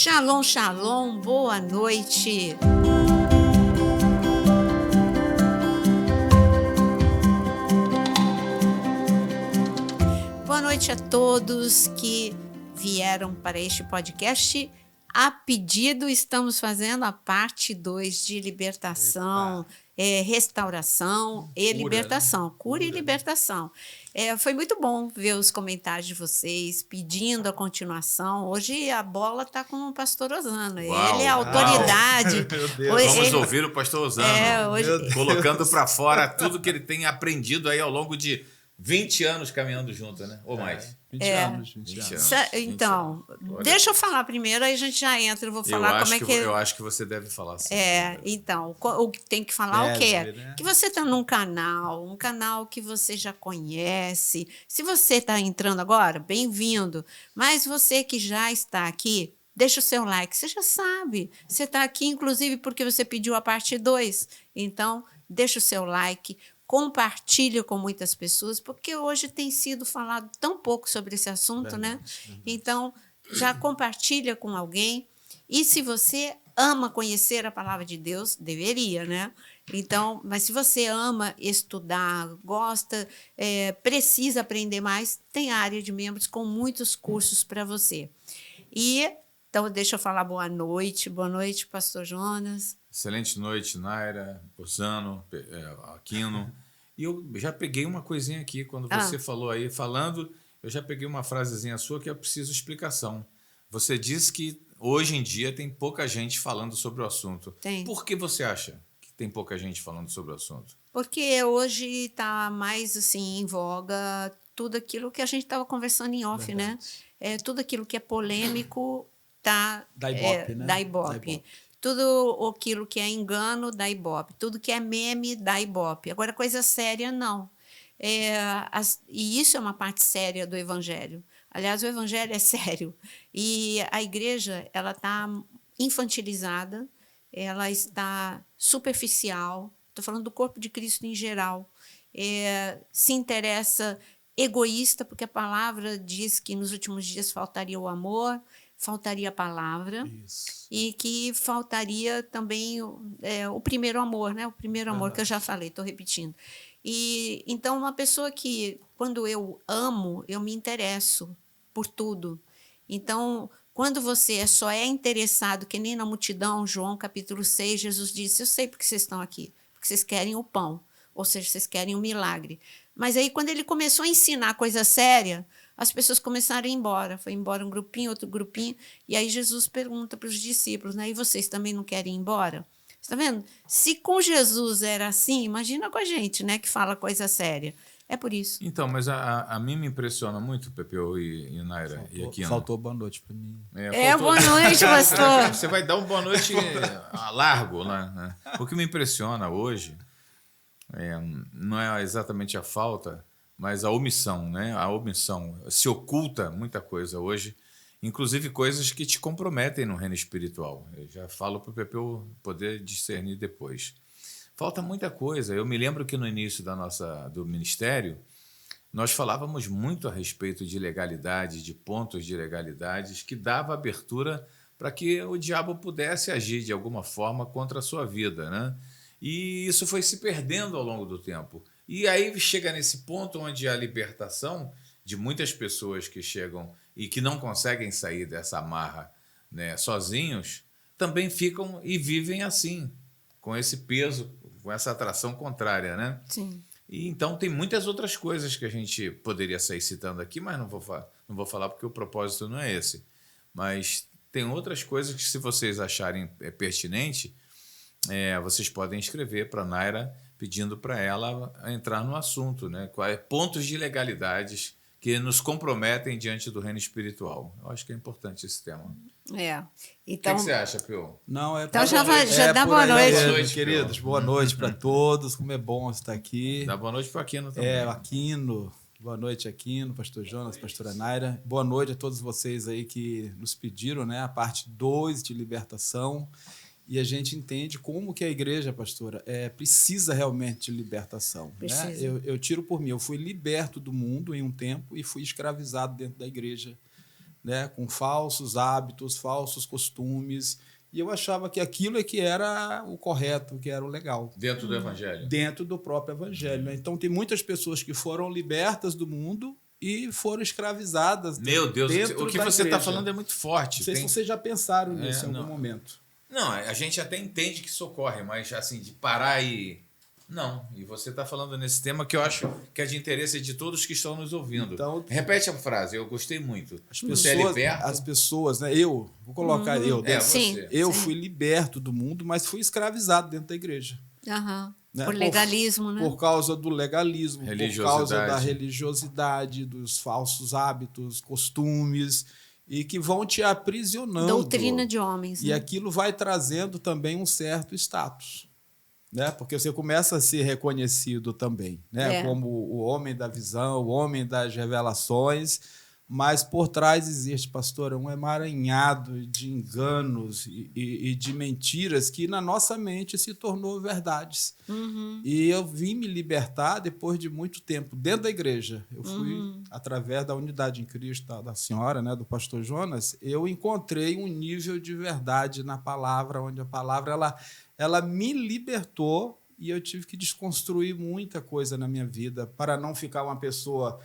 Shalom, shalom, boa noite. Boa noite a todos que vieram para este podcast. A pedido, estamos fazendo a parte 2 de libertação, restauração e Cura, libertação. né? Cura e Cura, libertação. Foi muito bom ver os comentários de vocês pedindo a continuação. Hoje a bola está com o pastor Osano. Uau, ele é a autoridade. Meu Deus. Vamos ouvir o pastor Osano, hoje, colocando para fora tudo que ele tem aprendido aí ao longo de 20 anos caminhando junto, né? Ou mais. 20 anos. 20 anos. Então, deixa eu falar primeiro, aí a gente já entra. Eu vou falar como é que... Eu acho que você deve falar assim. Então, o que tem que falar o quê? Né? Que você está num canal, um canal que você já conhece. Se você está entrando agora, bem-vindo. Mas você que já está aqui, deixa o seu like. Você já sabe. Você está aqui, inclusive, porque você pediu a parte 2. Então, deixa o seu like. Compartilha com muitas pessoas, porque hoje tem sido falado tão pouco sobre esse assunto, né? Então, já compartilha com alguém. E se você ama conhecer a palavra de Deus, deveria, né? Então, mas se você ama estudar, gosta, precisa aprender mais, tem área de membros com muitos cursos para você. Então, deixa eu falar boa noite, pastor Jonas. Excelente noite, Naira, Osano, Aquino. E eu já peguei uma coisinha aqui, quando você falou aí, eu já peguei uma frasezinha sua que eu preciso explicação. Você disse que hoje em dia tem pouca gente falando sobre o assunto. Tem. Por que você acha que tem pouca gente falando sobre o assunto? Porque hoje está mais assim, em voga tudo aquilo que a gente estava conversando em off, né? Tudo aquilo que é polêmico está da Ibope, né? Da Ibope. Tudo aquilo que é engano, da Ibope. Tudo que é meme, da Ibope. Agora, coisa séria, não. E isso é uma parte séria do Evangelho. Aliás, o Evangelho é sério. E a igreja ela está infantilizada, ela está superficial. Estou falando do corpo de Cristo em geral. Se interessa egoísta, porque a palavra diz que nos últimos dias faltaria o amor, faltaria a palavra. Isso. E que faltaria também o primeiro amor, né? O primeiro amor que eu já falei, estou repetindo. E então, uma pessoa que, quando eu amo, eu me interesso por tudo. Então, quando você só é interessado, que nem na multidão, João capítulo 6, Jesus disse, eu sei porque vocês estão aqui, porque vocês querem o pão, ou seja, vocês querem o milagre. Mas aí, quando ele começou a ensinar coisa séria, as pessoas começaram a ir embora. Foi embora um grupinho, outro grupinho. E aí Jesus pergunta para os discípulos, né? E vocês também não querem ir embora? Você está vendo? Se com Jesus era assim, imagina com a gente, né? Que fala coisa séria. É por isso. Então, mas a mim me impressiona muito, Pepeu e Naira e Aquino. Faltou boa noite para mim. Boa noite, pastor. Você vai dar uma boa noite a largo, né? O que me impressiona hoje não é exatamente a falta, mas a omissão, né? A omissão. Se oculta muita coisa hoje, inclusive coisas que te comprometem no reino espiritual. Eu já falo para o Pepeu poder discernir depois. Falta muita coisa. Eu me lembro que no início do ministério, nós falávamos muito a respeito de legalidade, de pontos de legalidades, que dava abertura para que o diabo pudesse agir de alguma forma contra a sua vida, né? E isso foi se perdendo ao longo do tempo. E aí chega nesse ponto onde a libertação de muitas pessoas que chegam e que não conseguem sair dessa amarra, né, sozinhos, também ficam e vivem assim, com esse peso, com essa atração contrária, né? Sim. E então tem muitas outras coisas que a gente poderia sair citando aqui, mas não vou falar porque o propósito não é esse. Mas tem outras coisas que, se vocês acharem pertinente, vocês podem escrever para a Naira, pedindo para ela entrar no assunto, né? Pontos de legalidades que nos comprometem diante do reino espiritual. Eu acho que é importante esse tema. Então, o que você acha, Pio? Não, então já dá boa noite. Boa noite, queridos. Boa noite para todos. Como é bom estar aqui. Dá boa noite para o Aquino também. Aquino. Boa noite, Aquino, pastor Jonas, pastora Naira. Boa noite a todos vocês aí que nos pediram, né, a parte 2 de libertação. E a gente entende como que a igreja, pastora, precisa realmente de libertação. Precisa. Né? Eu tiro por mim. Eu fui liberto do mundo em um tempo e fui escravizado dentro da igreja né, com falsos hábitos, falsos costumes. E eu achava que aquilo é que era o correto, que era o legal. Dentro do evangelho. Dentro do próprio evangelho. Né? Então, tem muitas pessoas que foram libertas do mundo e foram escravizadas. Meu Deus, o que você está igreja. falando é muito forte. Não sei se vocês já pensaram nisso em não. algum momento. Não, a gente até entende que isso ocorre, mas assim, de parar e... Não, e você está falando nesse tema que eu acho que é de interesse de todos que estão nos ouvindo. Então, repete a frase, eu gostei muito. As pessoas, né? Eu, vou colocar você. Eu fui liberto do mundo, mas fui escravizado dentro da igreja. Né? Por legalismo, né? Por causa do legalismo, por causa da religiosidade, dos falsos hábitos, costumes, e que vão te aprisionando. Doutrina de homens. E aquilo vai trazendo também um certo status. Né? Porque você começa a ser reconhecido também, né? Como o homem da visão, o homem das revelações, mas por trás existe, pastor, um emaranhado de enganos e de mentiras que na nossa mente se tornou verdades. E eu vim me libertar depois de muito tempo dentro da igreja. Eu fui, através da unidade em Cristo da senhora, né, do pastor Jonas, eu encontrei um nível de verdade na palavra, onde a palavra ela me libertou e eu tive que desconstruir muita coisa na minha vida para não ficar uma pessoa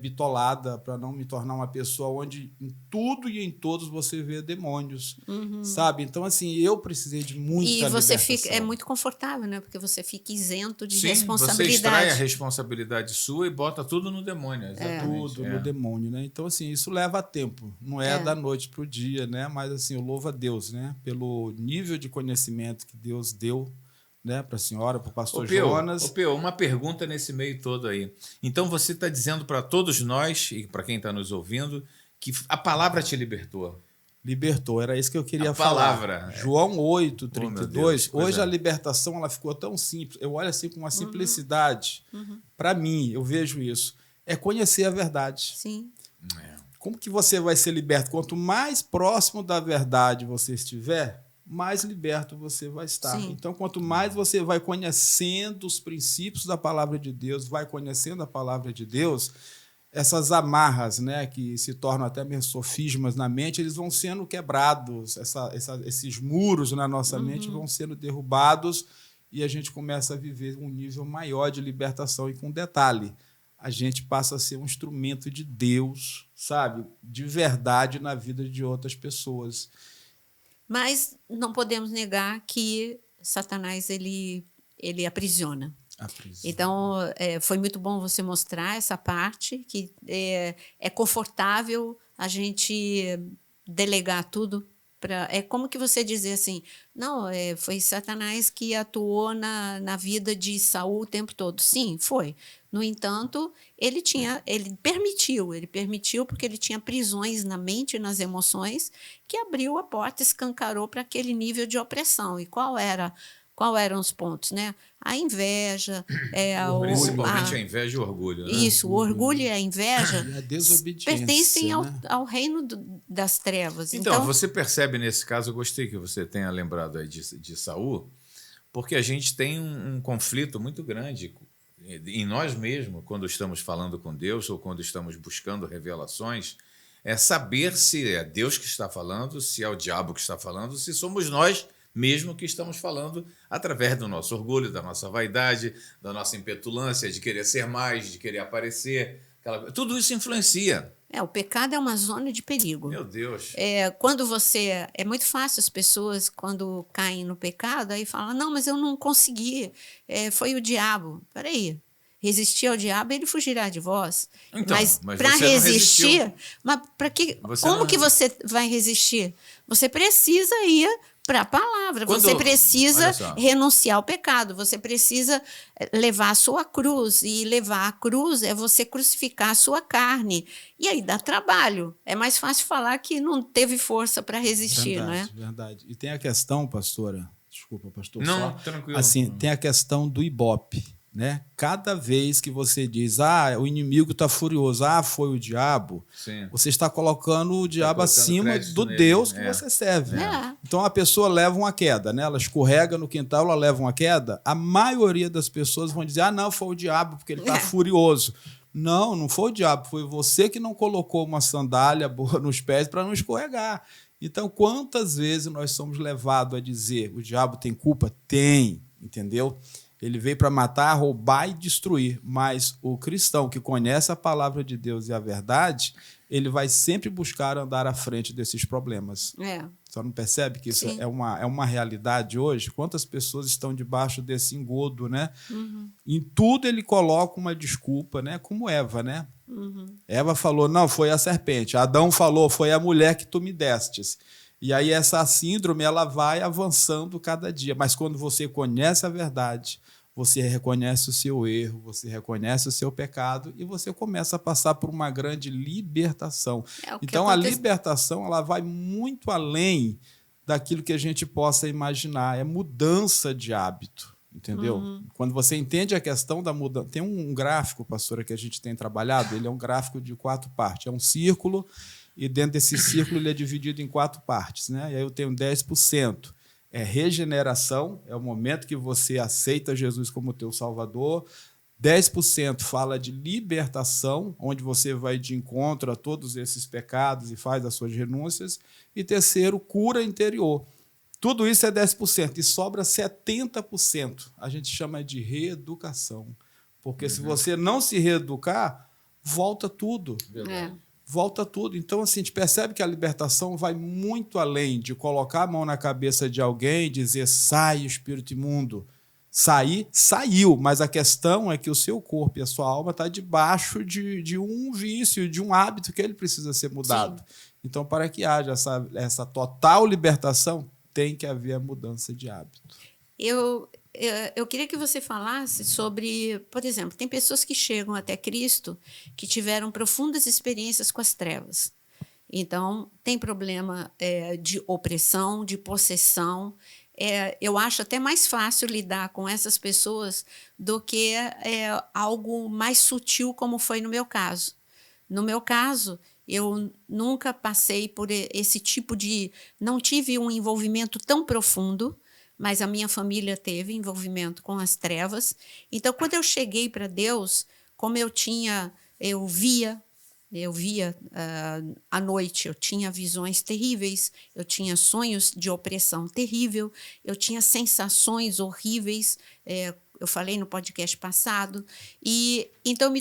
bitolada, para não me tornar uma pessoa onde em tudo e em todos você vê demônios, sabe? Então, assim, eu precisei de muita libertação. E você é muito confortável, né? Porque você fica isento de Sim, responsabilidade. Você extrai a responsabilidade sua e bota tudo no demônio. Tudo no demônio, né? Então, assim, isso leva tempo. Não é da noite para o dia, né? Mas, assim, eu louvo a Deus, né? Pelo nível de conhecimento que Deus deu, né, para a senhora, para o pastor Jonas. Uma pergunta nesse meio todo aí. Então, você está dizendo para todos nós, e para quem está nos ouvindo, que a palavra te libertou. Libertou, era isso que eu queria falar. Palavra. João 8, 32. Deus, hoje a libertação ela ficou tão simples. Eu olho assim com uma simplicidade. Para mim, eu vejo isso. É conhecer a verdade. Sim. Como que você vai ser liberto? Quanto mais próximo da verdade você estiver, mais liberto você vai estar. Sim. Então, quanto mais você vai conhecendo os princípios da palavra de Deus, vai conhecendo a palavra de Deus, essas amarras, né, que se tornam até mesmo sofismas na mente, eles vão sendo quebrados, esses muros na nossa mente vão sendo derrubados e a gente começa a viver um nível maior de libertação. E com detalhe, a gente passa a ser um instrumento de Deus, sabe, de verdade na vida de outras pessoas. Mas não podemos negar que Satanás ele aprisiona. Então, foi muito bom você mostrar essa parte, que é confortável a gente delegar tudo. É como que você dizer assim, não, foi Satanás que atuou na vida de Saul o tempo todo. Sim, foi. No entanto, ele permitiu porque ele tinha prisões na mente e nas emoções que abriu a porta, escancarou para aquele nível de opressão. E qual eram os pontos, né? A inveja, principalmente a inveja e o orgulho. Né? Isso, o orgulho e a inveja e a desobediência, pertencem né? ao reino das trevas. Então, você percebe nesse caso, eu gostei que você tenha lembrado aí de Saul, porque a gente tem um conflito muito grande em nós mesmos, quando estamos falando com Deus ou quando estamos buscando revelações, é saber se é Deus que está falando, se é o diabo que está falando, se somos nós mesmo que estamos falando através do nosso orgulho, da nossa vaidade, da nossa impetulância, de querer ser mais, de querer aparecer. Tudo isso influencia. O pecado é uma zona de perigo. Meu Deus. Quando você... É muito fácil as pessoas, quando caem no pecado, aí falam, não, mas eu não consegui, foi o diabo. Peraí. Resistir ao diabo, ele fugirá de vós. Então, mas para resistir... Mas como que você vai resistir? Você precisa ir para a palavra. Você precisa renunciar ao pecado. Você precisa levar a sua cruz. E levar a cruz é você crucificar a sua carne. E aí dá trabalho. É mais fácil falar que não teve força para resistir, não é? Verdade. E tem a questão, pastora... Desculpa, pastor. Não, tranquilo. Assim, tem a questão do Ibope. Né? Cada vez que você diz, o inimigo está furioso, foi o diabo, sim, você está colocando o diabo acima do Deus que você serve. Então a pessoa leva uma queda, né? Ela escorrega no quintal, ela leva uma queda. A maioria das pessoas vão dizer, não, foi o diabo porque ele está furioso. Não foi o diabo, foi você que não colocou uma sandália boa nos pés para não escorregar. Então, quantas vezes nós somos levados a dizer o diabo tem culpa? Tem, entendeu? Ele veio para matar, roubar e destruir, mas o cristão que conhece a palavra de Deus e a verdade, ele vai sempre buscar andar à frente desses problemas. Só não percebe que isso é uma realidade hoje? Quantas pessoas estão debaixo desse engodo, né? Em tudo ele coloca uma desculpa, né? Como Eva, né? Eva falou, não, foi a serpente. Adão falou, foi a mulher que tu me destes. E aí essa síndrome ela vai avançando cada dia. Mas quando você conhece a verdade, você reconhece o seu erro, você reconhece o seu pecado e você começa a passar por uma grande libertação. Então, a libertação ela vai muito além daquilo que a gente possa imaginar. É mudança de hábito, entendeu? Quando você entende a questão da mudança... Tem um gráfico, pastora, que a gente tem trabalhado, ele é um gráfico de 4 partes. É um círculo e dentro desse círculo ele é dividido em 4 partes, né? E aí eu tenho 10%. É regeneração, é o momento que você aceita Jesus como teu Salvador. 10% fala de libertação, onde você vai de encontro a todos esses pecados e faz as suas renúncias. E terceiro, cura interior. Tudo isso é 10%. E sobra 70%. A gente chama de reeducação. Porque se você não se reeducar, volta tudo. Volta tudo. Então, assim, a gente percebe que a libertação vai muito além de colocar a mão na cabeça de alguém e dizer, sai, espírito imundo. Sair, saiu, mas a questão é que o seu corpo e a sua alma estão debaixo de um vício, de um hábito que ele precisa ser mudado. Então, para que haja essa total libertação, tem que haver a mudança de hábito. Eu queria que você falasse sobre, por exemplo, tem pessoas que chegam até Cristo que tiveram profundas experiências com as trevas. Então, tem problema de opressão, de possessão. Eu acho até mais fácil lidar com essas pessoas do que algo mais sutil, como foi no meu caso. No meu caso, eu nunca passei por esse tipo de... Não tive um envolvimento tão profundo, mas a minha família teve envolvimento com as trevas. Então, quando eu cheguei para Deus, como eu via à noite, eu tinha visões terríveis, eu tinha sonhos de opressão terrível, eu tinha sensações horríveis, eu falei no podcast passado, e então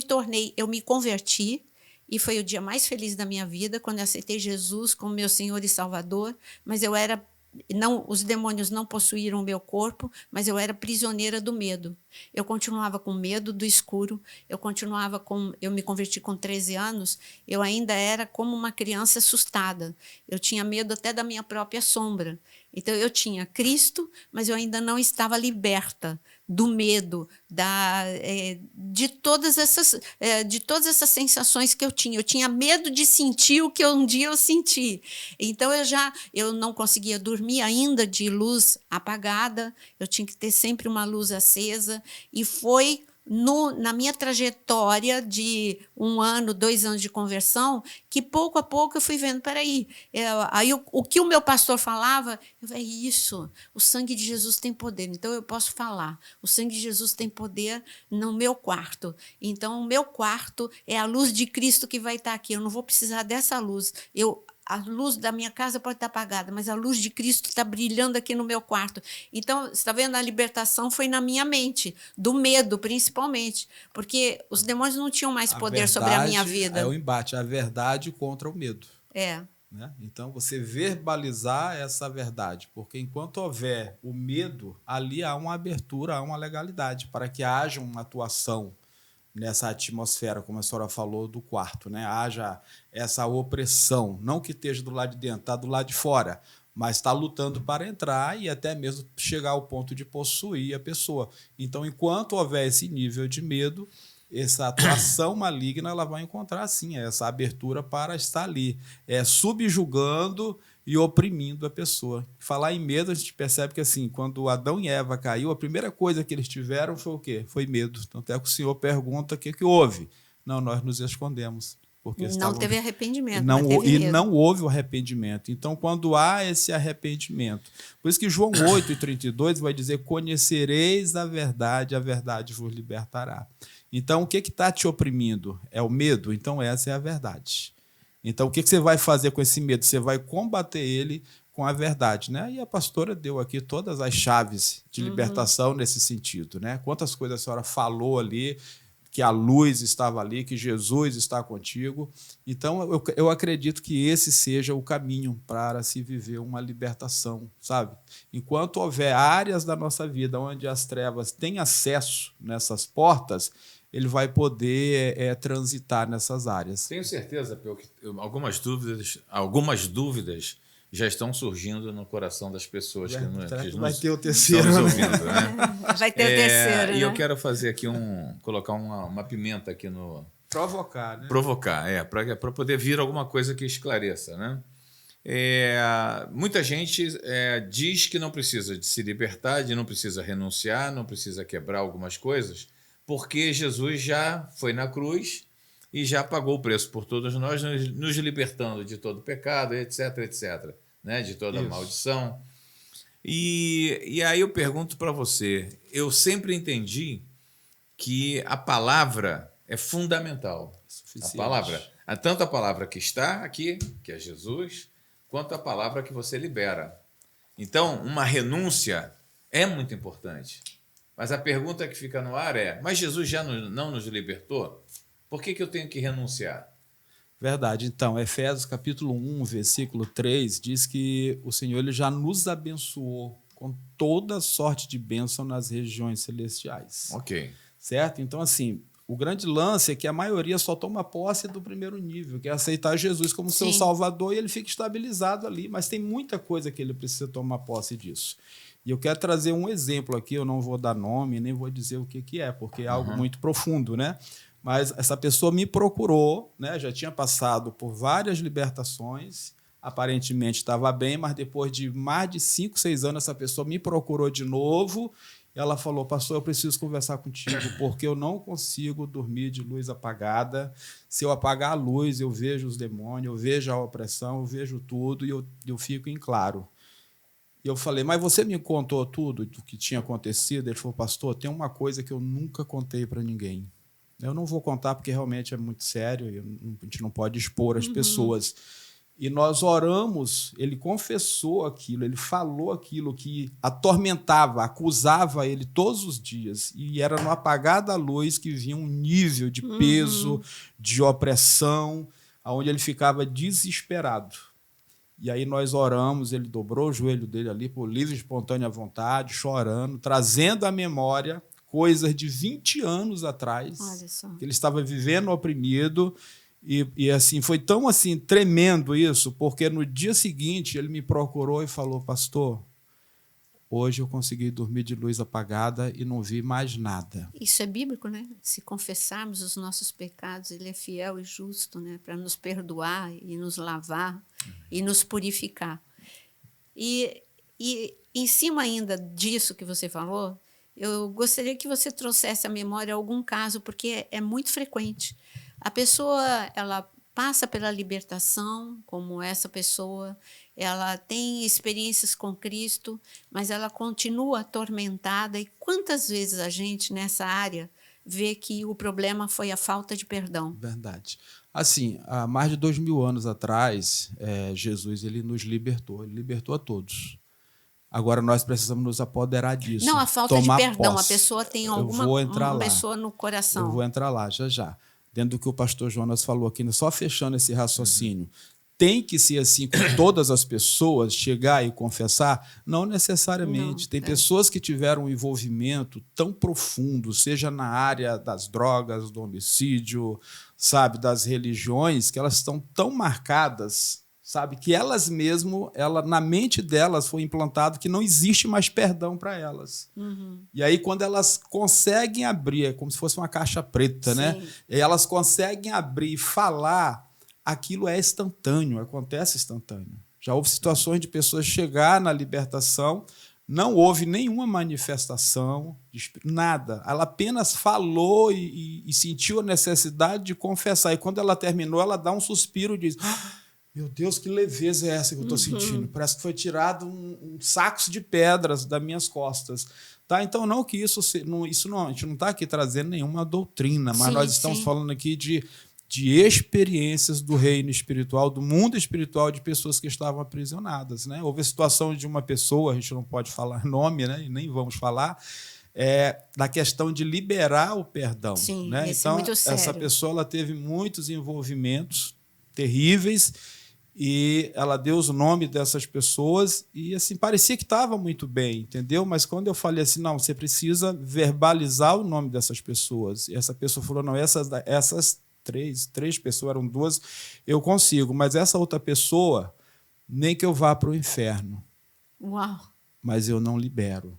eu me converti, e foi o dia mais feliz da minha vida, quando eu aceitei Jesus como meu Senhor e Salvador, mas os demônios não possuíram o meu corpo, mas eu era prisioneira do medo. Eu continuava com medo do escuro, eu me converti com 13 anos, eu ainda era como uma criança assustada. Eu tinha medo até da minha própria sombra. Então, eu tinha Cristo, mas eu ainda não estava liberta do medo, de todas essas sensações que eu tinha. Eu tinha medo de sentir o que um dia eu senti. Então, eu não conseguia dormir ainda de luz apagada, eu tinha que ter sempre uma luz acesa, e foi na minha trajetória de 1 ano, 2 anos de conversão, que pouco a pouco eu fui vendo, peraí, aí o que o meu pastor falava, eu falei, isso, o sangue de Jesus tem poder, então eu posso falar, o sangue de Jesus tem poder no meu quarto, então o meu quarto é a luz de Cristo que vai estar aqui, eu não vou precisar dessa luz, a luz da minha casa pode estar apagada, mas a luz de Cristo está brilhando aqui no meu quarto. Então, você está vendo, a libertação foi na minha mente, do medo, principalmente, porque os demônios não tinham mais poder sobre a minha vida. É o embate, a verdade contra o medo. Né? Então, você verbalizar essa verdade, porque enquanto houver o medo, ali há uma abertura, há uma legalidade, para que haja uma atuação nessa atmosfera, como a senhora falou, do quarto, né? Haja essa opressão, não que esteja do lado de dentro, está do lado de fora, mas está lutando para entrar e até mesmo chegar ao ponto de possuir a pessoa. Então, enquanto houver esse nível de medo, essa atuação maligna ela vai encontrar, sim, essa abertura para estar ali, subjugando e oprimindo a pessoa. Falar em medo, a gente percebe que, assim, quando Adão e Eva caiu, a primeira coisa que eles tiveram foi o quê? Foi medo. Então, até que o Senhor pergunta o que houve. Não, nós nos escondemos. Porque não teve arrependimento. Não houve o arrependimento. Então, quando há esse arrependimento... Por isso que João 8:32 vai dizer, conhecereis a verdade vos libertará. Então, o que está te oprimindo? É o medo? Então, essa é a verdade. Então, o que você vai fazer com esse medo? Você vai combater ele com a verdade, né? E a pastora deu aqui todas as chaves de libertação nesse sentido, né? Quantas coisas a senhora falou ali, que a luz estava ali, que Jesus está contigo. Então, eu acredito que esse seja o caminho para se viver uma libertação, sabe? Enquanto houver áreas da nossa vida onde as trevas têm acesso nessas portas, ele vai poder transitar nessas áreas. Tenho certeza, Peu, que algumas dúvidas já estão surgindo no coração das pessoas que vai ter o terceiro, estão nos ouvindo, né? Vai ter o terceiro, né? E eu quero fazer aqui colocar uma pimenta aqui no... Provocar, né? Provocar, para poder vir alguma coisa que esclareça, né? Muita gente diz que não precisa de se libertar, não precisa renunciar, não precisa quebrar algumas coisas, porque Jesus já foi na cruz e já pagou o preço por todos nós, nos libertando de todo pecado, etc, etc, né? De toda maldição. E aí eu pergunto para você, eu sempre entendi que a palavra é fundamental. A palavra, tanto a palavra que está aqui, que é Jesus, quanto a palavra que você libera. Então, uma renúncia é muito importante. Mas a pergunta que fica no ar é, mas Jesus já não nos libertou? Por que eu tenho que renunciar? Verdade. Então, Efésios capítulo 1, versículo 3, diz que o Senhor ele já nos abençoou com toda sorte de bênção nas regiões celestiais. Ok. Certo? Então, assim, o grande lance é que a maioria só toma posse do primeiro nível, que é aceitar Jesus como seu Salvador, e ele fica estabilizado ali, mas tem muita coisa que ele precisa tomar posse disso. E eu quero trazer um exemplo aqui, eu não vou dar nome, nem vou dizer o que é, porque é algo muito profundo, né? Mas essa pessoa me procurou, né? Já tinha passado por várias libertações, aparentemente estava bem, mas depois de mais de 5, 6 anos, essa pessoa me procurou de novo. Ela falou, pastor, eu preciso conversar contigo, porque eu não consigo dormir de luz apagada. Se eu apagar a luz, eu vejo os demônios, eu vejo a opressão, eu vejo tudo e eu fico em claro. E eu falei, mas você me contou tudo do que tinha acontecido? Ele falou, pastor, tem uma coisa que eu nunca contei para ninguém. Eu não vou contar porque realmente é muito sério e a gente não pode expor as pessoas. E nós oramos, ele confessou aquilo, ele falou aquilo que atormentava, acusava ele todos os dias. E era no apagar da luz que vinha um nível de peso, de opressão, onde ele ficava desesperado. E aí nós oramos, ele dobrou o joelho dele ali por livre e espontânea vontade, chorando, trazendo à memória coisas de 20 anos atrás, que ele estava vivendo oprimido. E assim, foi tão assim, tremendo isso, porque no dia seguinte ele me procurou e falou, pastor, hoje eu consegui dormir de luz apagada e não vi mais nada. Isso é bíblico, né? Se confessarmos os nossos pecados, ele é fiel e justo, né? Para nos perdoar e nos lavar e nos purificar. E em cima ainda disso que você falou, eu gostaria que você trouxesse à memória algum caso, porque é muito frequente. A pessoa, ela passa pela libertação, como essa pessoa, ela tem experiências com Cristo, mas ela continua atormentada. E quantas vezes a gente, nessa área, vê que o problema foi a falta de perdão? Verdade. Assim, há mais de 2000 anos atrás, Jesus ele nos libertou, ele libertou a todos. Agora nós precisamos nos apoderar disso. Não, a falta de perdão. Posse. A pessoa tem alguma pessoa no coração. Eu vou entrar lá, já. Dentro do que o pastor Jonas falou aqui, só fechando esse raciocínio. Tem que ser assim com todas as pessoas, chegar e confessar? Não necessariamente. Não, tem pessoas que tiveram um envolvimento tão profundo, seja na área das drogas, do homicídio, sabe, das religiões, que elas estão tão marcadas, sabe, que elas mesmo, na mente delas foi implantado que não existe mais perdão para elas. E aí, quando elas conseguem abrir, é como se fosse uma caixa preta, né? E elas conseguem abrir e falar, aquilo é instantâneo, acontece instantâneo. Já houve situações de pessoas chegar na libertação, não houve nenhuma manifestação, nada. Ela apenas falou e sentiu a necessidade de confessar. E quando ela terminou, ela dá um suspiro e diz, meu Deus, que leveza é essa que eu estou sentindo? Parece que foi tirado um saco de pedras das minhas costas. Tá? Então, não que isso não, a gente não está aqui trazendo nenhuma doutrina, mas Sim, nós estamos sim. falando aqui de experiências do reino espiritual, do mundo espiritual, de pessoas que estavam aprisionadas. Né? Houve a situação de uma pessoa, a gente não pode falar nome, né? E nem vamos falar, da questão de liberar o perdão. Sim, Né? esse é Então, muito sério. essa pessoa ela teve muitos envolvimentos terríveis, e ela deu os nomes dessas pessoas e assim parecia que estava muito bem, entendeu? Mas quando eu falei assim, não, você precisa verbalizar o nome dessas pessoas. E essa pessoa falou, não, essas três pessoas, eram duas, eu consigo, mas essa outra pessoa, nem que eu vá para o inferno. Uau! Mas eu não libero.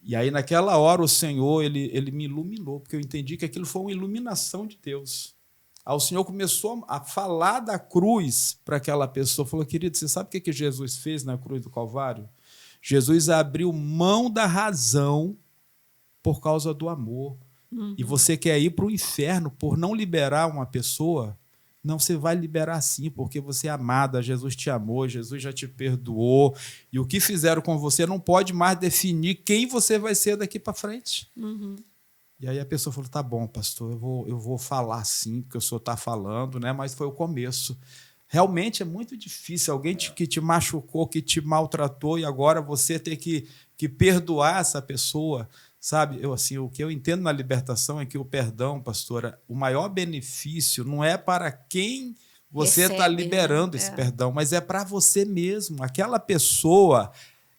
E aí, naquela hora, o Senhor ele me iluminou, porque eu entendi que aquilo foi uma iluminação de Deus. Aí o Senhor começou a falar da cruz para aquela pessoa. Falou, querido, você sabe o que Jesus fez na cruz do Calvário? Jesus abriu mão da razão por causa do amor. Uhum. E você quer ir para o inferno por não liberar uma pessoa? Não, você vai liberar sim, porque você é amada, Jesus te amou, Jesus já te perdoou. E o que fizeram com você não pode mais definir quem você vai ser daqui para frente. Uhum. E aí a pessoa falou, tá bom, pastor, eu vou falar sim, porque o senhor está falando, né? Mas foi o começo. Realmente é muito difícil, alguém que te machucou, que te maltratou, e agora você ter que perdoar essa pessoa, sabe? O que eu entendo na libertação é que o perdão, pastora, o maior benefício não é para quem você está liberando, né? Esse perdão, mas é para você mesmo. Aquela pessoa,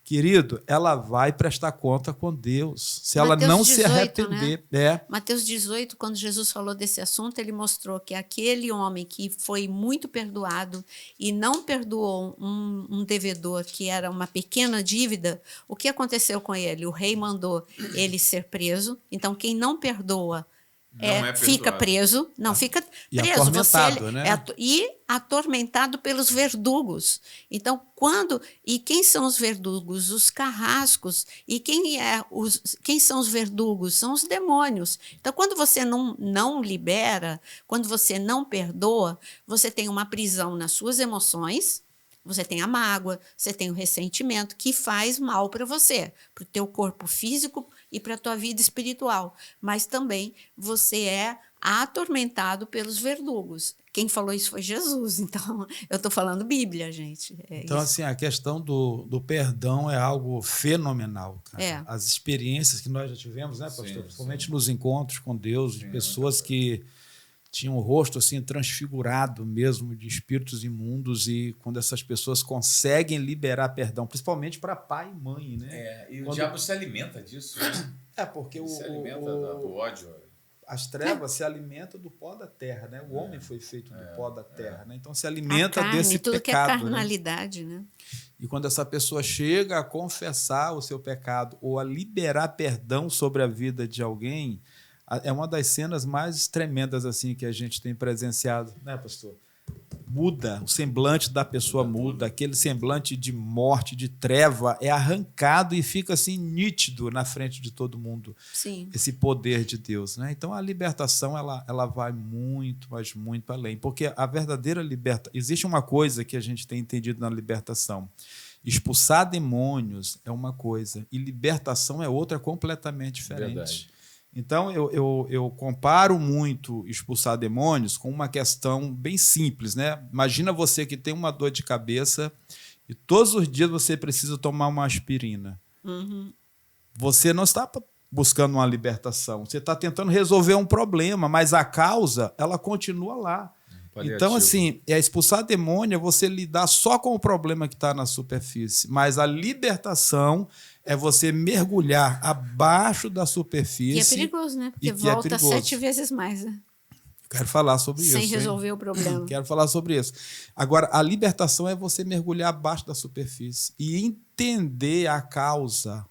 querido, ela vai prestar conta com Deus. Se ela não se arrepender. Né? Mateus 18, quando Jesus falou desse assunto, ele mostrou que aquele homem que foi muito perdoado e não perdoou um devedor que era uma pequena dívida, o que aconteceu com ele? O rei mandou ele ser preso. Então, quem não perdoa fica preso, fica preso. Atormentado, né? E atormentado pelos verdugos. Então, quem são os verdugos? Os carrascos. E quem são os verdugos? São os demônios. Então, quando você não libera, quando você não perdoa, você tem uma prisão nas suas emoções. Você tem a mágoa, você tem o ressentimento, que faz mal para você, para o teu corpo físico e para a tua vida espiritual. Mas também você é atormentado pelos verdugos. Quem falou isso foi Jesus. Então, eu estou falando Bíblia, gente. Então, assim, a questão do perdão é algo fenomenal, cara. As experiências que nós já tivemos, né, pastor? Sim, principalmente nos encontros com Deus, de pessoas que tinha um rosto assim transfigurado mesmo de espíritos imundos, e quando essas pessoas conseguem liberar perdão, principalmente para pai e mãe, né? E o diabo se alimenta disso. Né? Porque se alimenta do ódio. As trevas se alimentam do pó da terra, né? O homem foi feito do pó da terra, né? Então se alimenta desse tudo pecado, que é carnalidade, né? E quando essa pessoa chega a confessar o seu pecado ou a liberar perdão sobre a vida de alguém, é uma das cenas mais tremendas assim que a gente tem presenciado, né, pastor? Muda, o semblante da pessoa muda, aquele semblante de morte, de treva, é arrancado e fica assim nítido na frente de todo mundo. Sim. Esse poder de Deus, né? Então a libertação ela vai muito, mas muito além, porque a verdadeira libertação, existe uma coisa que a gente tem entendido na libertação. Expulsar demônios é uma coisa e libertação é outra completamente diferente. Verdade. Então, eu comparo muito expulsar demônios com uma questão bem simples, né? Imagina você que tem uma dor de cabeça e todos os dias você precisa tomar uma aspirina. Uhum. Você não está buscando uma libertação, você está tentando resolver um problema, mas a causa, ela continua lá. Paliativo. Então, assim, expulsar demônio é você lidar só com o problema que está na superfície, mas a libertação é você mergulhar abaixo da superfície. E é perigoso, né? Porque volta 7 vezes mais, né? Quero falar sobre isso. Sem resolver o problema. Quero falar sobre isso. Agora, a libertação é você mergulhar abaixo da superfície e entender a causa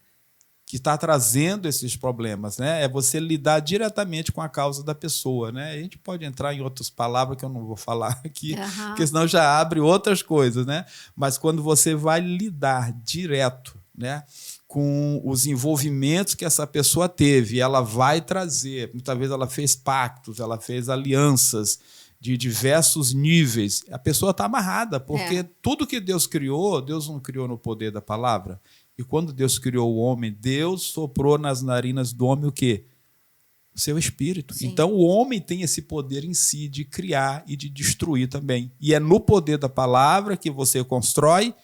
que está trazendo esses problemas, né? É você lidar diretamente com a causa da pessoa, né? A gente pode entrar em outras palavras que eu não vou falar aqui, porque senão já abre outras coisas, né? Mas quando você vai lidar direto, né, com os envolvimentos que essa pessoa teve, ela vai trazer, muitas vezes ela fez pactos, ela fez alianças, de diversos níveis, a pessoa está amarrada, porque tudo que Deus criou, Deus não criou no poder da palavra. E quando Deus criou o homem, Deus soprou nas narinas do homem o quê? O seu espírito. Sim. Então, o homem tem esse poder em si de criar e de destruir também. E é no poder da palavra que você constrói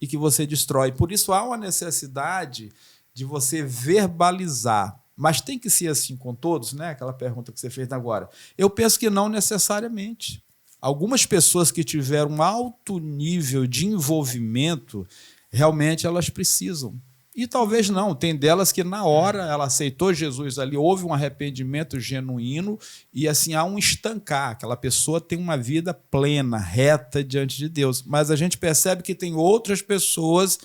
e que você destrói. Por isso, há uma necessidade de você verbalizar. Mas tem que ser assim com todos, né? Aquela pergunta que você fez agora. Eu penso que não necessariamente. Algumas pessoas que tiveram um alto nível de envolvimento, realmente elas precisam. E talvez não. Tem delas que na hora ela aceitou Jesus ali, houve um arrependimento genuíno e assim há um estancar. Aquela pessoa tem uma vida plena, reta diante de Deus. Mas a gente percebe que tem outras pessoas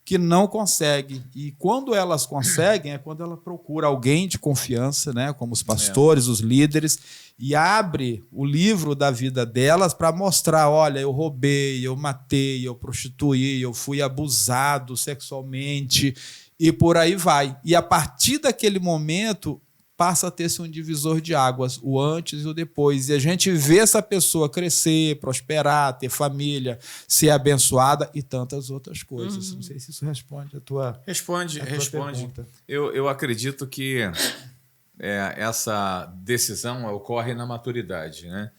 que não conseguem. E quando elas conseguem, é quando ela procura alguém de confiança, né, como os pastores, os líderes, e abre o livro da vida delas para mostrar, olha, eu roubei, eu matei, eu prostituí, eu fui abusado sexualmente, e por aí vai. E a partir daquele momento, passa a ter-se um divisor de águas, o antes e o depois. E a gente vê essa pessoa crescer, prosperar, ter família, ser abençoada e tantas outras coisas. Não sei se isso responde a tua Responde. pergunta. Eu acredito que essa decisão ocorre na maturidade, né?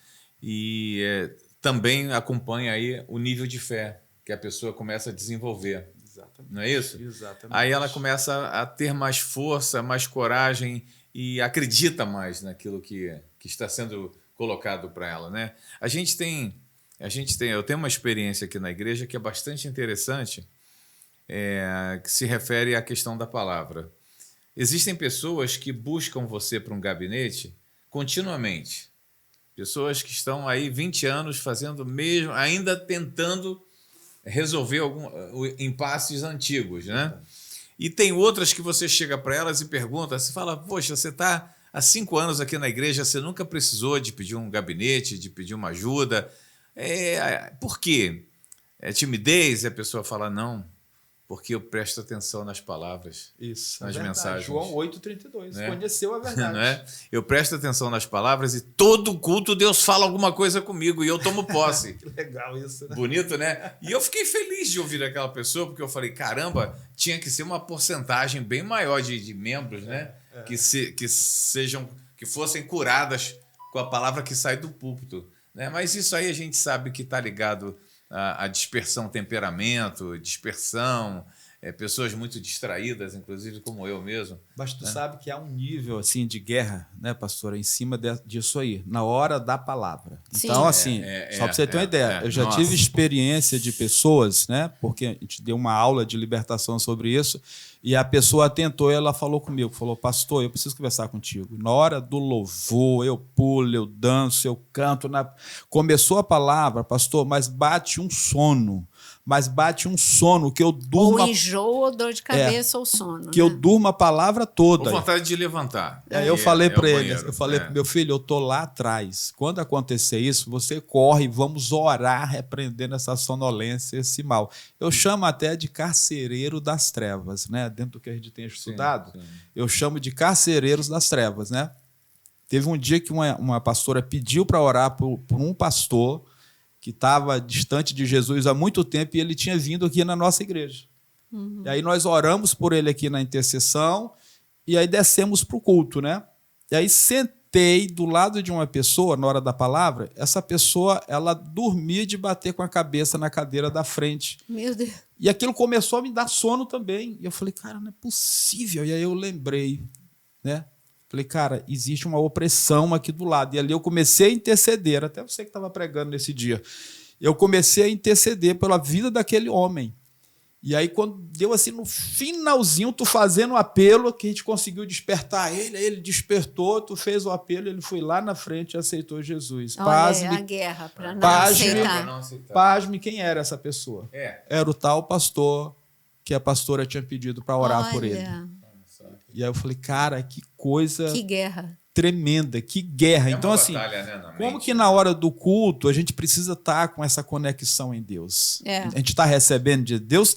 E também acompanha aí o nível de fé que a pessoa começa a desenvolver. Exatamente. Não é isso? Exatamente. Aí ela começa a ter mais força, mais coragem e acredita mais naquilo que está sendo colocado para ela, né? Eu tenho uma experiência aqui na igreja que é bastante interessante, que se refere à questão da palavra. Existem pessoas que buscam você para um gabinete continuamente. Pessoas que estão aí 20 anos fazendo mesmo, ainda tentando resolver impasses antigos, né? E tem outras que você chega para elas e pergunta, você fala, poxa, você está há 5 anos aqui na igreja, você nunca precisou de pedir um gabinete, de pedir uma ajuda. Por quê? É timidez? E a pessoa fala, não, porque eu presto atenção nas palavras, isso, nas mensagens. João 8,32, né? Conheceu a verdade. Não é? Eu presto atenção nas palavras e todo culto Deus fala alguma coisa comigo e eu tomo posse. Que legal isso, né? Bonito, né? E eu fiquei feliz de ouvir aquela pessoa, porque eu falei, caramba, tinha que ser uma porcentagem bem maior de membros, né? Que fossem curadas com a palavra que sai do púlpito, né? Mas isso aí a gente sabe que está ligado à dispersão, temperamento, dispersão, pessoas muito distraídas, inclusive como eu mesmo. Mas tu sabe que há um nível assim de guerra, né, pastora, em cima disso aí, na hora da palavra. Sim. Então, assim, só para você ter uma ideia, eu já tive experiência de pessoas, né, porque a gente deu uma aula de libertação sobre isso, e a pessoa tentou, ela falou comigo, falou, pastor, eu preciso conversar contigo. Na hora do louvor, eu pulo, eu danço, eu canto. Começou a palavra, pastor, mas bate um sono. Que eu durmo. Ou enjoo, ou dor de cabeça, ou sono. Que eu durmo a palavra toda. Com vontade de levantar. Aí eu falei para ele, banheiro. eu falei, meu filho, eu tô lá atrás. Quando acontecer isso, você corre, vamos orar, repreendendo essa sonolência, esse mal. Eu chamo até de carcereiro das trevas, né? Dentro do que a gente tem estudado, sim. Eu chamo de carcereiros das trevas, né? Teve um dia que uma pastora pediu para orar por um pastor que estava distante de Jesus há muito tempo e ele tinha vindo aqui na nossa igreja. Uhum. E aí nós oramos por ele aqui na intercessão e aí descemos para o culto, né? E aí sentei do lado de uma pessoa na hora da palavra, essa pessoa, ela dormia de bater com a cabeça na cadeira da frente. Meu Deus. E aquilo começou a me dar sono também. E eu falei, cara, não é possível. E aí eu lembrei, né? Falei, cara, existe uma opressão aqui do lado. E ali eu comecei a interceder, até você que estava pregando nesse dia. Eu comecei a interceder pela vida daquele homem. E aí, quando deu assim, no finalzinho, tu fazendo o apelo, que a gente conseguiu despertar ele, aí ele despertou, tu fez o apelo, ele foi lá na frente e aceitou Jesus. Olha, a guerra para não aceitar. Pasme, quem era essa pessoa? Era o tal pastor que a pastora tinha pedido para orar por ele. E aí eu falei, cara, que coisa... Que guerra. Tremenda, que guerra. Então, assim, batalha, né, como que na hora do culto a gente precisa estar com essa conexão em Deus? A gente está recebendo de Deus,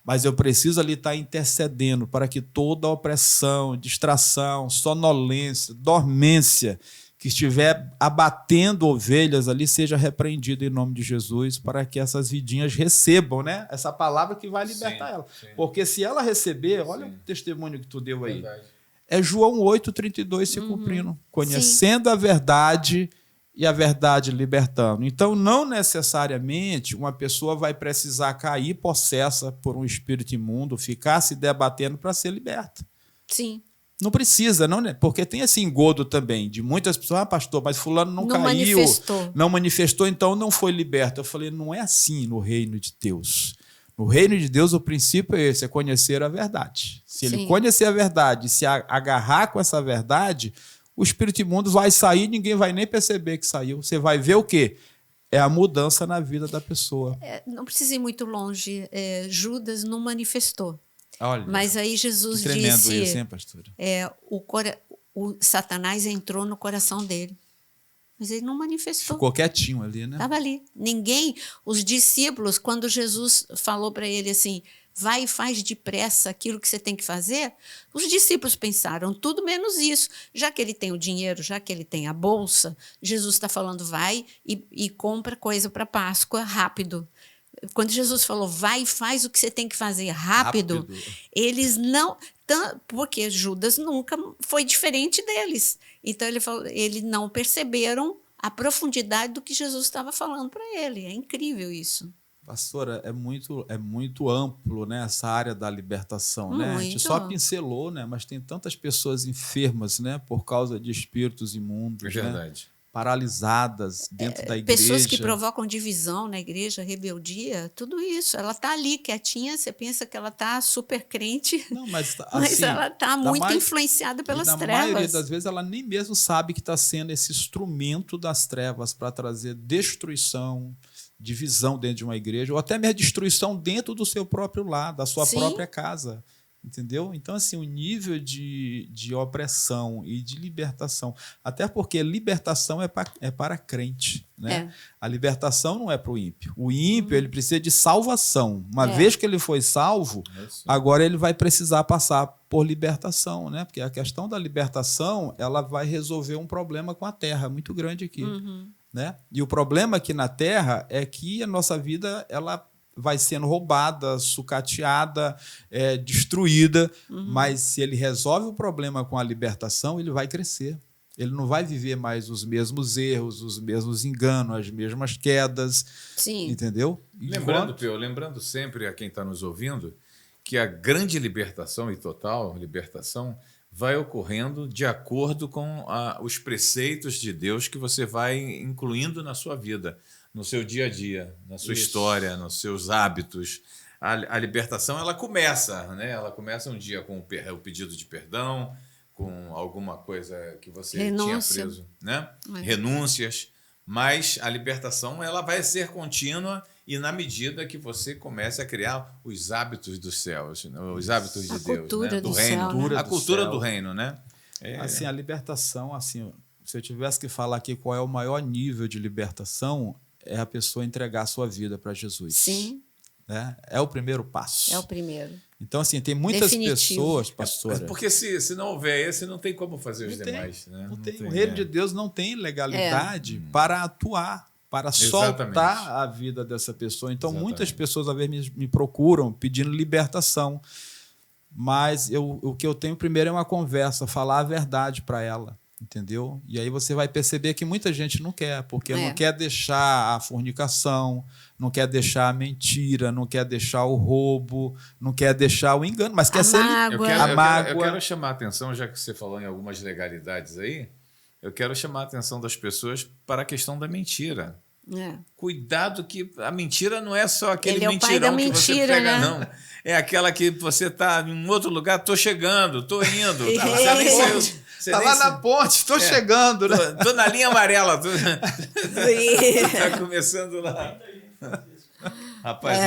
mas eu preciso ali estar intercedendo para que toda opressão, distração, sonolência, dormência que estiver abatendo ovelhas ali, seja repreendido em nome de Jesus, para que essas vidinhas recebam, né? Essa palavra que vai libertar ela. Porque se ela receber, olha o testemunho que tu deu aí. Verdade. É João 8,32 se cumprindo. Conhecendo a verdade e a verdade libertando. Então, não necessariamente uma pessoa vai precisar cair possessa por um espírito imundo, ficar se debatendo para ser liberta. Sim. Não precisa, não, né? Porque tem esse engodo também de muitas pessoas, pastor, mas fulano não caiu, não manifestou, então não foi liberto. Eu falei, não é assim no reino de Deus. No reino de Deus, o princípio é esse, é conhecer a verdade. Se ele conhecer a verdade, se agarrar com essa verdade, o espírito imundo vai sair, ninguém vai nem perceber que saiu. Você vai ver o quê? É a mudança na vida da pessoa. Não precisa ir muito longe. Judas não manifestou. Olha, mas aí Jesus que tremendo disse... isso, hein, pastora? O Satanás entrou no coração dele. Mas ele não manifestou. Ficou quietinho ali, né? Estava ali. Ninguém... Os discípulos, quando Jesus falou para ele assim... Vai e faz depressa aquilo que você tem que fazer. Os discípulos pensaram tudo menos isso. Já que ele tem o dinheiro, já que ele tem a bolsa, Jesus está falando, vai e compra coisa para Páscoa rápido. Quando Jesus falou, vai e faz o que você tem que fazer rápido. Eles não... Porque Judas nunca foi diferente deles. Então, eles não perceberam a profundidade do que Jesus estava falando para ele. É incrível isso. Pastora, é muito amplo, né, essa área da libertação, né? A gente só pincelou, né, mas tem tantas pessoas enfermas, né, por causa de espíritos imundos, verdade. Né, paralisadas dentro da igreja. Pessoas que provocam divisão na igreja, rebeldia, tudo isso. Ela está ali quietinha, você pensa que ela está super crente, não, mas assim, ela está muito influenciada pelas trevas. Na maioria das vezes ela nem mesmo sabe que está sendo esse instrumento das trevas para trazer destruição, divisão dentro de uma igreja, ou até mesmo destruição dentro do seu próprio lar, da sua própria casa. Entendeu? Então, assim, o nível de opressão e de libertação, até porque libertação é para crente, né? A libertação não é para o ímpio. O ímpio ele precisa de salvação. Uma vez que ele foi salvo, agora ele vai precisar passar por libertação, né? Porque a questão da libertação ela vai resolver um problema com a terra muito grande aqui. Né? E o problema aqui na Terra é que a nossa vida ela vai sendo roubada, sucateada, destruída, mas se ele resolve o problema com a libertação, ele vai crescer. Ele não vai viver mais os mesmos erros, os mesmos enganos, as mesmas quedas. Sim. Entendeu? Lembrando sempre a quem está nos ouvindo que a grande libertação e total libertação vai ocorrendo de acordo com os preceitos de Deus que você vai incluindo na sua vida, no seu dia a dia, na sua história, nos seus hábitos. A libertação ela começa, né? Ela começa um dia com o pedido de perdão, com alguma coisa que você tinha preso, né? Renúncias. Mas a libertação ela vai ser contínua e na medida que você comece a criar os hábitos dos céus, os hábitos de Deus, né? Do reino, a cultura do reino, né? Assim, a libertação, assim, se eu tivesse que falar aqui qual é o maior nível de libertação, é a pessoa entregar a sua vida para Jesus. Sim. Né? É o primeiro passo. É o primeiro. Então, assim, tem muitas pessoas, pastora... Porque se não houver esse, não tem como fazer os demais. Né? Não tem. O reino de Deus não tem legalidade para atuar, para soltar a vida dessa pessoa. Então, muitas pessoas, às vezes, me procuram pedindo libertação. Mas o que eu tenho primeiro é uma conversa, falar a verdade para ela. Entendeu? E aí você vai perceber que muita gente não quer, porque não quer deixar a fornicação, não quer deixar a mentira, não quer deixar o roubo, não quer deixar o engano, mas quer ser mágoa. Eu quero chamar a atenção, já que você falou em algumas legalidades aí, eu quero chamar a atenção das pessoas para a questão da mentira. Cuidado que a mentira não é só aquele mentirão que você pega, né? Não. É aquela que você está em um outro lugar, estou chegando, estou indo. Você nem saiu. Está lá na ponte, estou chegando. Né? Estou na linha amarela. Está começando lá. Rapaz,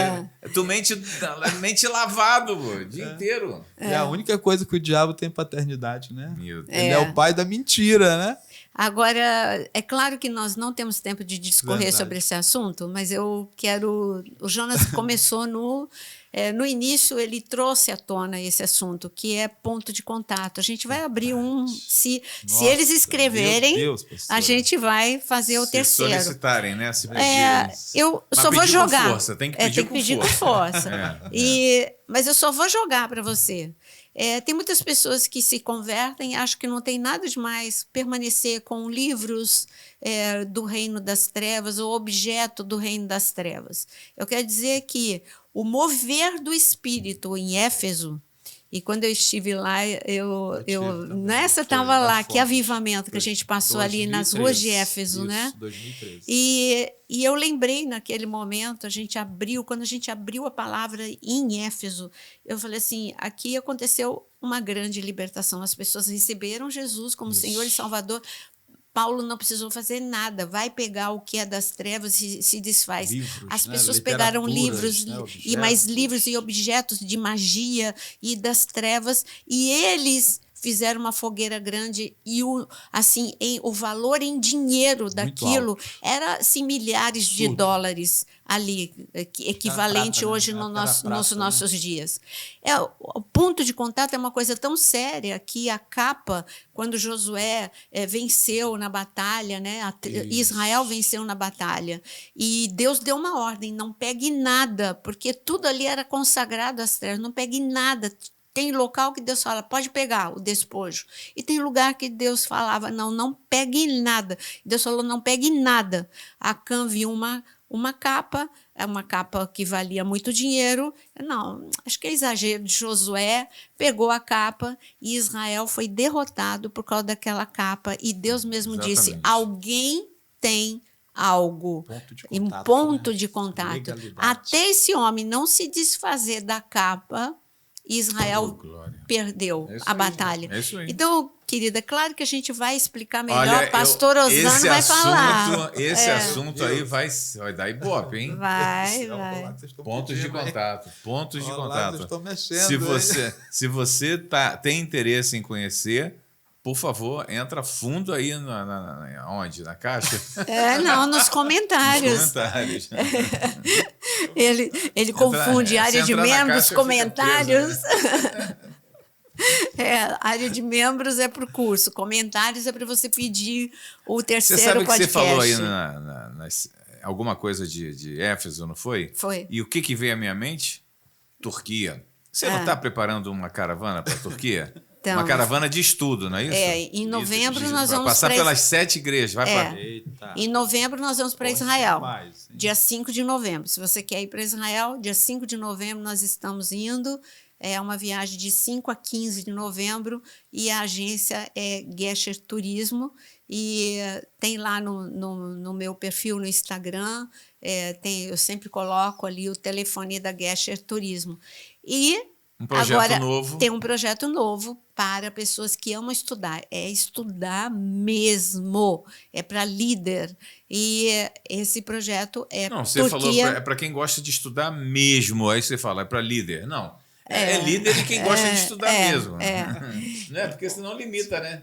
tu mente lavado o dia inteiro. É a única coisa que o diabo tem paternidade, né? Ele é o pai da mentira, né? Agora, é claro que nós não temos tempo de discorrer sobre esse assunto, mas eu quero... O Jonas começou no no início ele trouxe à tona esse assunto, que é ponto de contato. A gente vai abrir se eles escreverem, meu Deus, a gente vai fazer o Se terceiro. solicitarem, né? Se Eu Mas só vou pedir com jogar. força, tem que pedir tem que pedir com força. Mas eu só vou jogar para você. Tem muitas pessoas que se convertem, acham que não tem nada de mais permanecer com livros do reino das trevas ou objeto do reino das trevas. Eu quero dizer que o mover do Espírito em Éfeso, e quando eu estive lá, nessa estava lá, que avivamento que a gente passou 2013, ali nas ruas de Éfeso, isso, né? 2013. E eu lembrei naquele momento, quando a gente abriu a palavra em Éfeso, eu falei assim, aqui aconteceu uma grande libertação, as pessoas receberam Jesus como Senhor e Salvador. Paulo não precisou fazer nada, vai pegar o que é das trevas e se desfaz. Livros, as pessoas pegaram livros, e mais livros e objetos de magia e das trevas, e eles fizeram uma fogueira grande e o valor em dinheiro daquilo era assim, milhares de dólares ali, equivalente prata, hoje nos nossos dias. O ponto de contato é uma coisa tão séria que a capa, quando Josué venceu na batalha, né? Israel venceu na batalha, e Deus deu uma ordem, não pegue nada, porque tudo ali era consagrado às trevas, não pegue nada. Tem local que Deus fala, pode pegar o despojo. E tem lugar que Deus falava, não pegue nada. Deus falou, não pegue nada. Acã viu uma capa que valia muito dinheiro. Não, acho que é exagero de Josué, pegou a capa e Israel foi derrotado por causa daquela capa. E Deus mesmo disse, alguém tem algo, ponto de contato. Até esse homem não se desfazer da capa, Israel perdeu a batalha. Então, querida, claro que a gente vai explicar melhor. Pastor Osano vai falar. Esse assunto aí vai dar ibope, hein? Vai. Pontos de contato. Pontos de contato. Estou mexendo, se você tem interesse em conhecer, por favor, entra fundo aí onde? Na caixa? Nos comentários. Nos comentários. Ele confunde área de membros, comentários. Área de membros é para o curso, comentários é para você pedir o terceiro podcast. Você falou aí alguma coisa de Éfeso, não foi? Foi. E o que veio à minha mente? Turquia. Você não está preparando uma caravana para a Turquia? Uma caravana de estudo, não é isso? Em novembro nós vamos passar pelas 7 igrejas. Em novembro nós vamos para Israel, dia 5 de novembro. Se você quer ir para Israel, dia 5 de novembro nós estamos indo. É uma viagem de 5 a 15 de novembro e a agência é Gesher Turismo. E tem lá no meu perfil no Instagram, eu sempre coloco ali o telefone da Gesher Turismo. E agora tem um projeto novo para pessoas que amam estudar. É estudar mesmo. É para líder. E esse projeto é Não, você falou para quem gosta de estudar mesmo. Aí você fala, é para líder. Não. É líder de quem gosta de estudar mesmo. Né? Porque senão limita, né?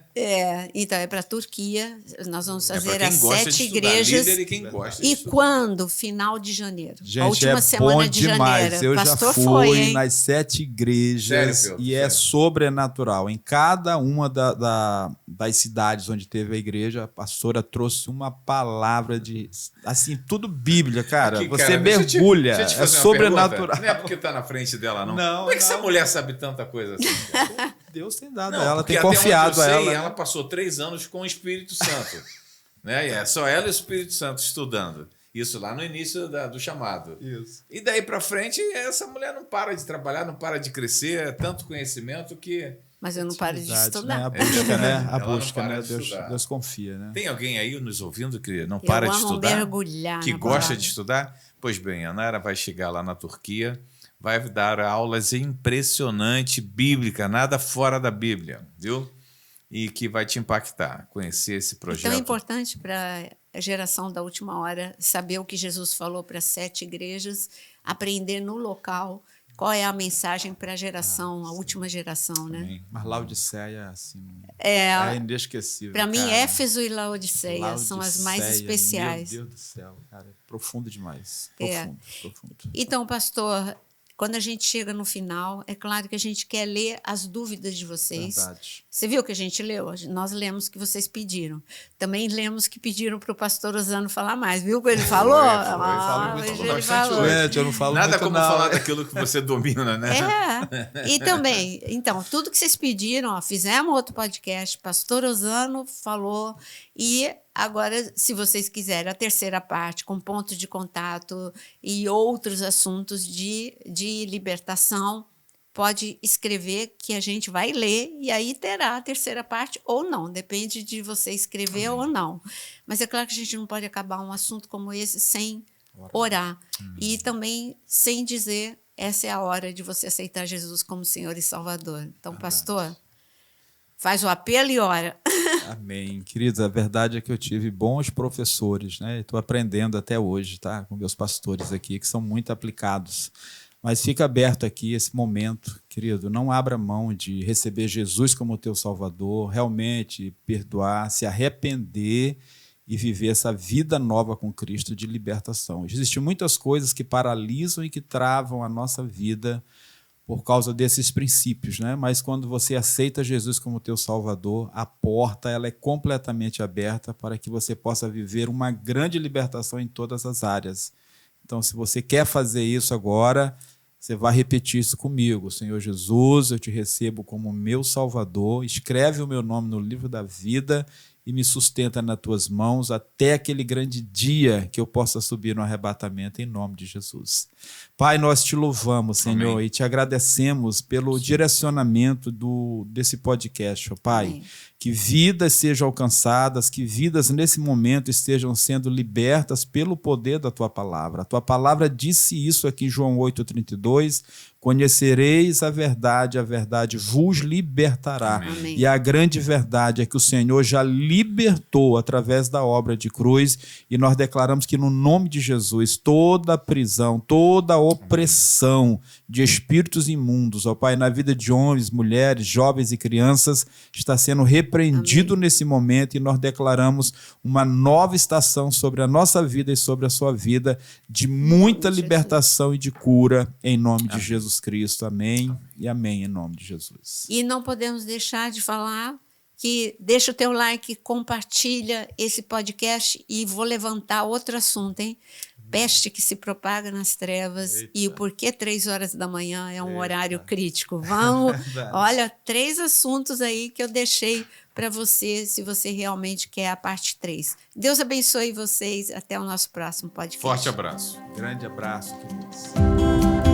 Então é para a Turquia. Nós vamos fazer as 7 igrejas. Líder e quem gosta de estudar. Quando? Final de janeiro. Gente, a última semana de demais. janeiro. Eu Pastor já fui nas 7 igrejas. Sério, e é sobrenatural. Em cada uma das cidades onde teve a igreja, a pastora trouxe uma palavra de... Assim, tudo Bíblia, cara. Você mergulha. Deixa eu te fazer sobrenatural. Não é porque tá na frente dela, não. Não. Como é que essa mulher sabe tanta coisa assim? Deus tem dado a ela, tem confiado a ela. Ela passou 3 anos com o Espírito Santo. Né? E é só ela e o Espírito Santo estudando. Isso lá no início do chamado. Isso. E daí para frente, essa mulher não para de trabalhar, não para de crescer, é tanto conhecimento que... Mas eu não paro de estudar. Né? A busca, né? A busca, né? Deus confia, né? Tem alguém aí nos ouvindo que não para de estudar? Mergulhar que gosta de estudar? Pois bem, a Nara vai chegar lá na Turquia, vai dar aulas impressionantes, bíblica, nada fora da Bíblia, viu? E que vai te impactar, conhecer esse projeto. É tão importante para a geração da última hora saber o que Jesus falou para 7 igrejas, aprender no local qual é a mensagem para a geração, a última geração, né? Mas Laodiceia, assim, é inesquecível. Para mim, Éfeso e Laodiceia são as mais especiais. Meu Deus do céu, cara, é profundo demais. Profundo. Então, pastor, quando a gente chega no final, é claro que a gente quer ler as dúvidas de vocês. Verdade. Você viu que a gente leu? Nós lemos que vocês pediram. Também lemos que pediram para o pastor Osano falar mais. Viu que ele falou? Falou muito, Ele bastante falou. hoje. Gente, eu não falo Nada muito, como não. falar daquilo que você domina, né? E também, então, tudo que vocês pediram, ó, fizemos outro podcast, pastor Osano falou, e agora, se vocês quiserem, a terceira parte, com ponto de contato e outros assuntos de libertação, pode escrever que a gente vai ler e aí terá a terceira parte ou não, depende de você escrever ou não. Mas é claro que a gente não pode acabar um assunto como esse sem orar. E também sem dizer, essa é a hora de você aceitar Jesus como Senhor e Salvador. Então, pastor, faz o apelo e ora. Amém. Queridos, a verdade é que eu tive bons professores, né? Estou aprendendo até hoje, tá? Com meus pastores aqui, que são muito aplicados. Mas fica aberto aqui esse momento, querido. Não abra mão de receber Jesus como teu Salvador, realmente perdoar, se arrepender e viver essa vida nova com Cristo de libertação. Existem muitas coisas que paralisam e que travam a nossa vida por causa desses princípios, né? Mas quando você aceita Jesus como teu Salvador, a porta ela é completamente aberta para que você possa viver uma grande libertação em todas as áreas. Então, se você quer fazer isso agora, você vai repetir isso comigo. Senhor Jesus, eu te recebo como meu Salvador, escreve o meu nome no livro da vida e me sustenta nas tuas mãos até aquele grande dia que eu possa subir no arrebatamento, em nome de Jesus. Pai, nós te louvamos, Senhor, Amém. e te agradecemos pelo direcionamento desse podcast, ó Pai. Amém. Que vidas sejam alcançadas, que vidas nesse momento estejam sendo libertas pelo poder da tua palavra. A tua palavra disse isso aqui em João 8,32, conhecereis a verdade vos libertará. Amém. E a grande verdade é que o Senhor já libertou através da obra de cruz, e nós declaramos que no nome de Jesus, toda prisão, toda opressão de espíritos imundos, ó Pai, na vida de homens, mulheres, jovens e crianças, está sendo repreendido nesse momento, e nós declaramos uma nova estação sobre a nossa vida e sobre a sua vida, de muita libertação e de cura, em nome de Jesus Cristo. Amém e amém, em nome de Jesus. E não podemos deixar de falar que deixa o teu like, compartilha esse podcast e vou levantar outro assunto, hein? Peste que se propaga nas trevas. Eita. E o porquê 3 horas da manhã é um horário crítico. Vamos, olha, 3 assuntos aí que eu deixei para você, se você realmente quer a parte 3. Deus abençoe vocês. Até o nosso próximo podcast. Forte abraço. Grande abraço, queridos.